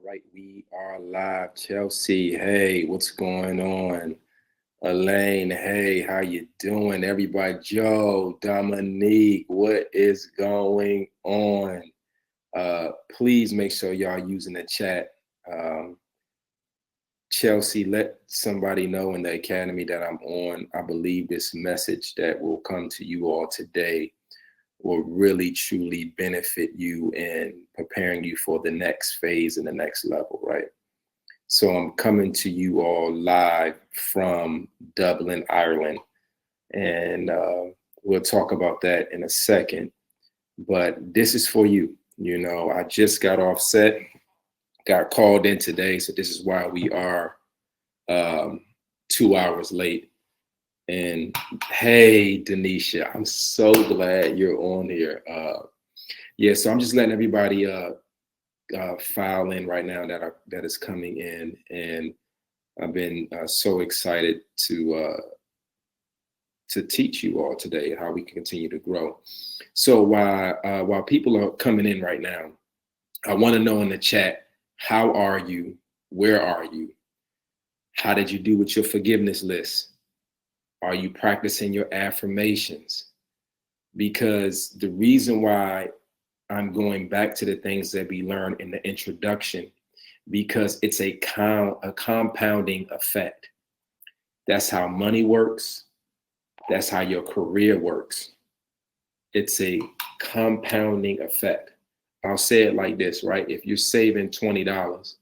right, we are live. Chelsea, hey, what's going on? Elaine, hey, how you doing? Everybody, Joe, Dominique, what is going on? Please make sure y'all using the chat. Um, Chelsea, let somebody know in the academy that I'm on. I believe this message that will come to you all today will really truly benefit you in preparing you for the next phase and the next level, right? So I'm coming to you all live from Dublin, Ireland, and we'll talk about that in a second. But this is for you. You know, I just got off set, got called in today, so this is why we are 2 hours late. And hey, Denisha, I'm so glad you're on here. Yeah, so I'm just letting everybody file in right now that is coming in, and I've been so excited to teach you all today how we can continue to grow. So while people are coming in right now, I want to know in the chat, how are you? Where are you? How did you do with your forgiveness list? Are you practicing your affirmations? Because the reason why I'm going back to the things that we learned in the introduction, because it's a compounding effect. That's how money works. That's how your career works. It's a compounding effect. I'll say it like this, right? If you're saving $20,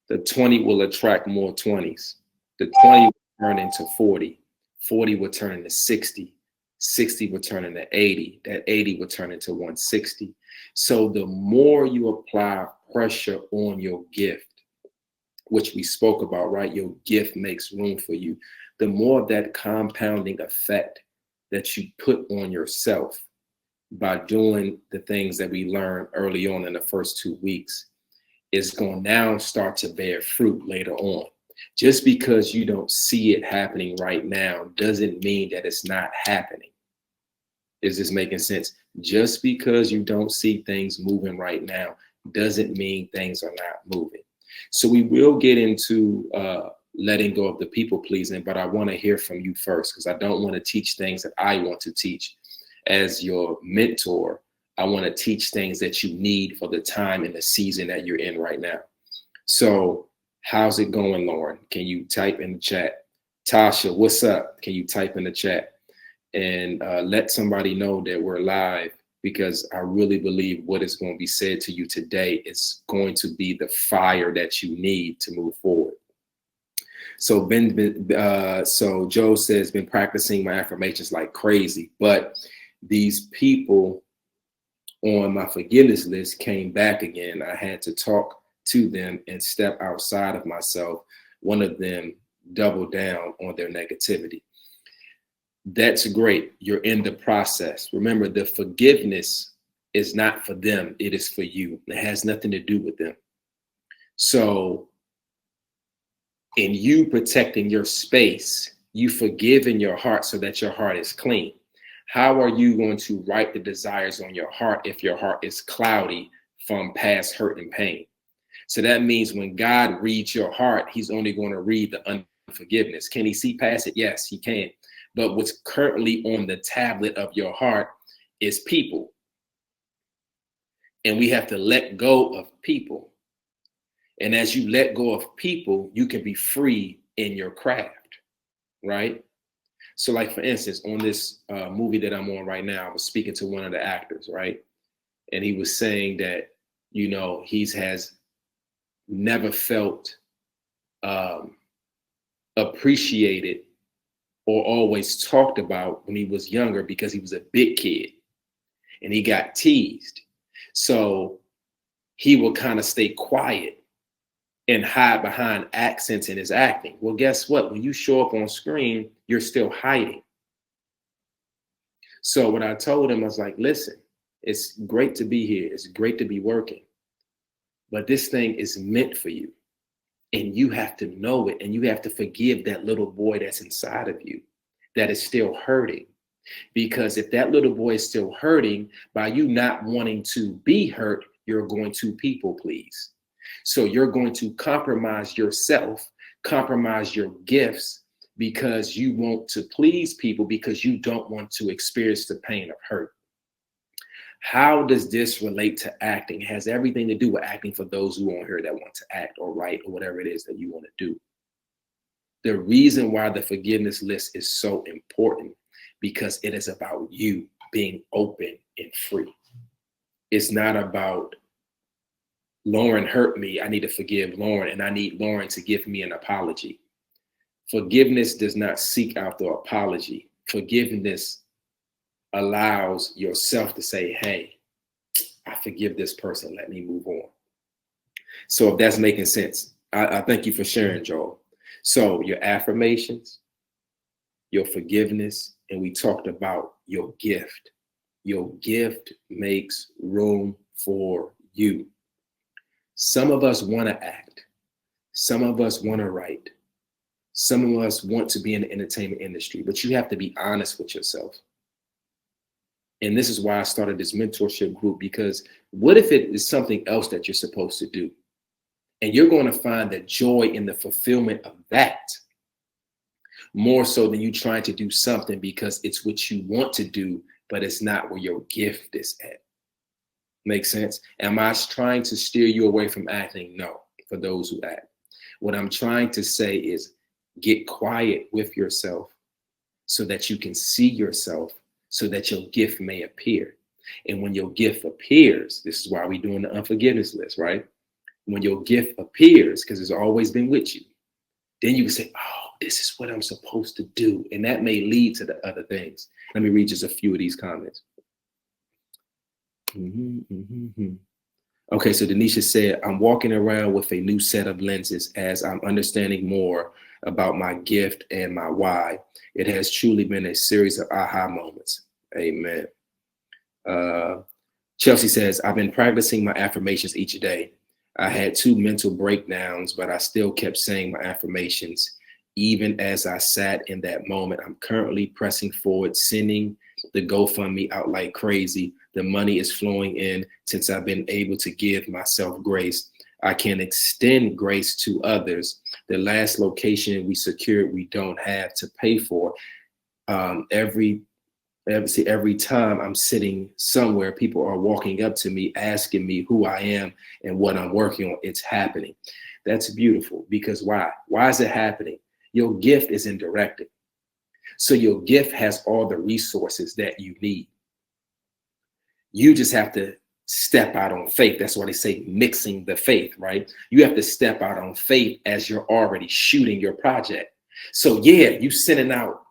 the 20 will attract more 20s. The 20 will turn into 40. 40 will turn into 60. 60 will turn into 80. That 80 will turn into 160. So the more you apply pressure on your gift, which we spoke about, right? Your gift makes room for you. The more of that compounding effect that you put on yourself by doing the things that we learned early on in the first 2 weeks is going to now start to bear fruit later on. Just because you don't see it happening right now doesn't mean that it's not happening. Is this making sense? Just because you don't see things moving right now doesn't mean things are not moving. So we will get into letting go of the people pleasing, but I want to hear from you first, because I don't want to teach things that I want to teach. As your mentor, I want to teach things that you need for the time and the season that you're in right now. So how's it going, Lauren? Can you type in the chat? Tasha, what's up? Can you type in the chat? And let somebody know that we're live, because I really believe what is going to be said to you today is going to be the fire that you need to move forward. So so Joe says, been practicing my affirmations like crazy, but these people on my forgiveness list came back again. I had to talk to them and step outside of myself. One of them doubled down on their negativity. That's great. You're in the process. Remember, the forgiveness is not for them. It is for you. It has nothing to do with them. So in you protecting your space, you forgive in your heart so that your heart is clean. How are you going to write the desires on your heart if your heart is cloudy from past hurt and pain? So that means when God reads your heart, he's only going to read the unforgiveness. Can he see past it? Yes, he can. But what's currently on the tablet of your heart is people. And we have to let go of people. And as you let go of people, you can be free in your craft, right? So like, for instance, on this movie that I'm on right now, I was speaking to one of the actors, right? And he was saying that, you know, he has never felt appreciated or always talked about when he was younger, because he was a big kid and he got teased. So he will kind of stay quiet and hide behind accents in his acting. Well, guess what? When you show up on screen, you're still hiding. So what I told him, I was like, listen, it's great to be here. It's great to be working. But this thing is meant for you. And you have to know it. And you have to forgive that little boy that's inside of you that is still hurting. Because if that little boy is still hurting, by you not wanting to be hurt, you're going to people please. So you're going to compromise yourself, compromise your gifts because you want to please people, because you don't want to experience the pain of hurt. How does this relate to acting? It has everything to do with acting for those who aren't here that want to act or write or whatever it is that you want to do. The reason why the forgiveness list is so important, because it is about you being open and free. It's not about Lauren hurt me, I need to forgive Lauren, and I need Lauren to give me an apology. Forgiveness does not seek out the apology. Forgiveness allows yourself to say, hey, I forgive this person, let me move on. So if that's making sense, I thank you for sharing, Joel. So your affirmations, your forgiveness, and we talked about your gift. Your gift makes room for you. Some of us want to act. Some of us want to write. Some of us want to be in the entertainment industry, but you have to be honest with yourself. And this is why I started this mentorship group, because what if it is something else that you're supposed to do? And you're going to find the joy in the fulfillment of that more so than you trying to do something because it's what you want to do, but it's not where your gift is at. Make sense? Am I trying to steer you away from acting? No, for those who act. What I'm trying to say is get quiet with yourself so that you can see yourself, so that your gift may appear. And when your gift appears, this is why we're doing the unforgiveness list, right? When your gift appears, because it's always been with you, then you can say, oh, this is what I'm supposed to do. And that may lead to the other things. Let me read just a few of these comments. Okay, so Denisha said, I'm walking around with a new set of lenses as I'm understanding more about my gift and my why. It has truly been a series of aha moments. Amen. Chelsea says, I've been practicing my affirmations each day. I had 2 mental breakdowns, but I still kept saying my affirmations. Even as I sat in that moment, I'm currently pressing forward, sending the GoFundMe out like crazy. The money is flowing in since I've been able to give myself grace. I can extend grace to others. The last location we secured, we don't have to pay for. Every time I'm sitting somewhere, people are walking up to me, asking me who I am and what I'm working on. It's happening. That's beautiful, because why? Why is it happening? Your gift is in directing. So your gift has all the resources that you need. You just have to step out on faith. That's why they say mixing the faith, right? You have to step out on faith as you're already shooting your project. So yeah, you sending out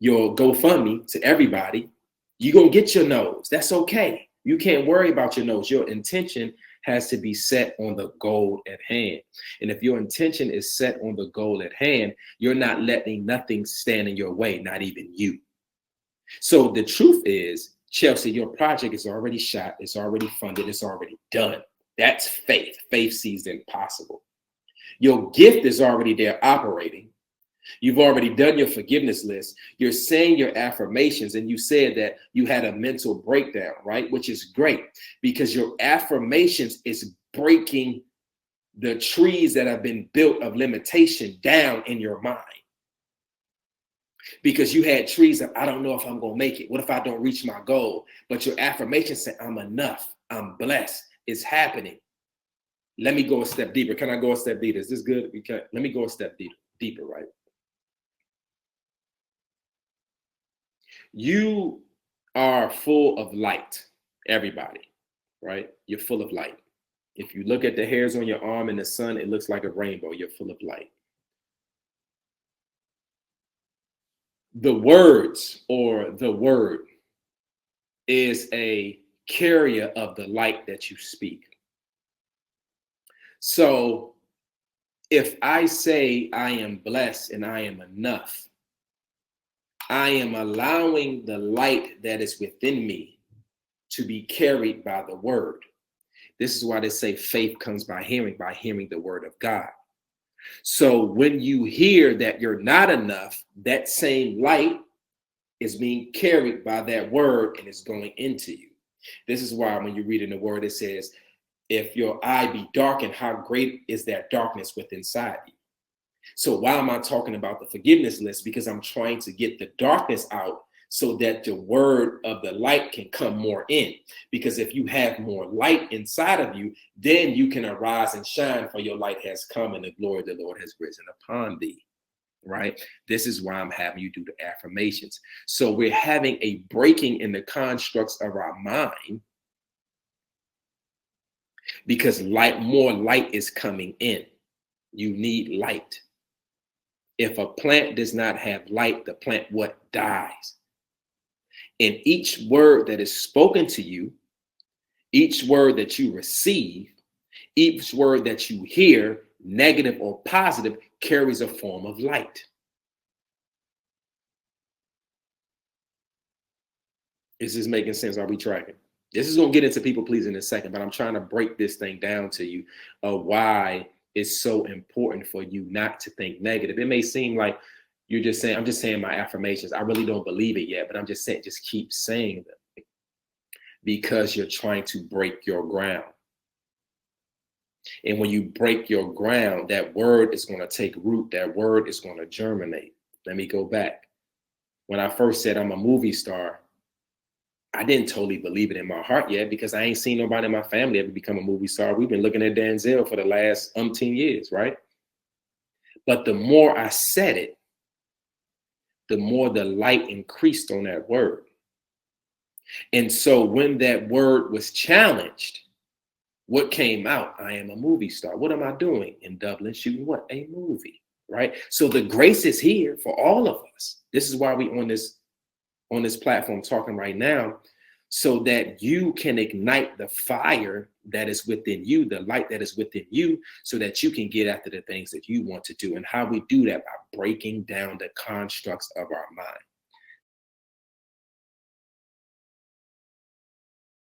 your GoFundMe to everybody, you're going to get your nose. That's okay. You can't worry about your nose. Your intention has to be set on the goal at hand. And if your intention is set on the goal at hand, you're not letting nothing stand in your way, not even you. So the truth is, Chelsea, your project is already shot. It's already funded. It's already done. That's faith. Faith sees the impossible. Your gift is already there operating. You've already done your forgiveness list. You're saying your affirmations, and you said that you had a mental breakdown, right? Which is great, because your affirmations is breaking the trees that have been built of limitation down in your mind. Because you had trees of, I don't know if I'm going to make it. What if I don't reach my goal? But your affirmation said, I'm enough. I'm blessed. It's happening. Let me go a step deeper. Can I go a step deeper? Is this good? Let me go a step deeper, right? You are full of light, everybody, right? You're full of light. If you look at the hairs on your arm in the sun, it looks like a rainbow. You're full of light. The words or the word is a carrier of the light that you speak. So if I say I am blessed and I am enough, I am allowing the light that is within me to be carried by the word. This is why they say faith comes by hearing the word of God. So when you hear that you're not enough, that same light is being carried by that word and is going into you. This is why when you read in the word, it says, If your eye be darkened, how great is that darkness within inside you? So why am I talking about the forgiveness list? Because I'm trying to get the darkness out so that the word of the light can come more in. Because if you have more light inside of you, then you can arise and shine, for your light has come and the glory of the Lord has risen upon thee. Right? This is why I'm having you do the affirmations. So we're having a breaking in the constructs of our mind because more light is coming in. You need light. If a plant does not have light, the plant dies. And each word that is spoken to you, each word that you receive, each word that you hear, negative or positive, carries a form of light. Is this making sense? Are we tracking? This is going to get into people pleasing in a second, but I'm trying to break this thing down to you of why it's so important for you not to think negative. It may seem like you're just saying, I'm just saying my affirmations. I really don't believe it yet, but I'm just saying, just keep saying them because you're trying to break your ground. And when you break your ground, that word is going to take root. That word is going to germinate. Let me go back. When I first said I'm a movie star, I didn't totally believe it in my heart yet because I ain't seen nobody in my family ever become a movie star. We've been looking at Denzel for the last umpteen years, right? But the more I said it, the more the light increased on that word. And so when that word was challenged, what came out? I am a movie star. What am I doing in Dublin? Shooting what? A movie, right? So the grace is here for all of us. This is why we on this platform talking right now, so that you can ignite the fire that is within you, the light that is within you, so that you can get after the things that you want to do. And how we do that by breaking down the constructs of our mind.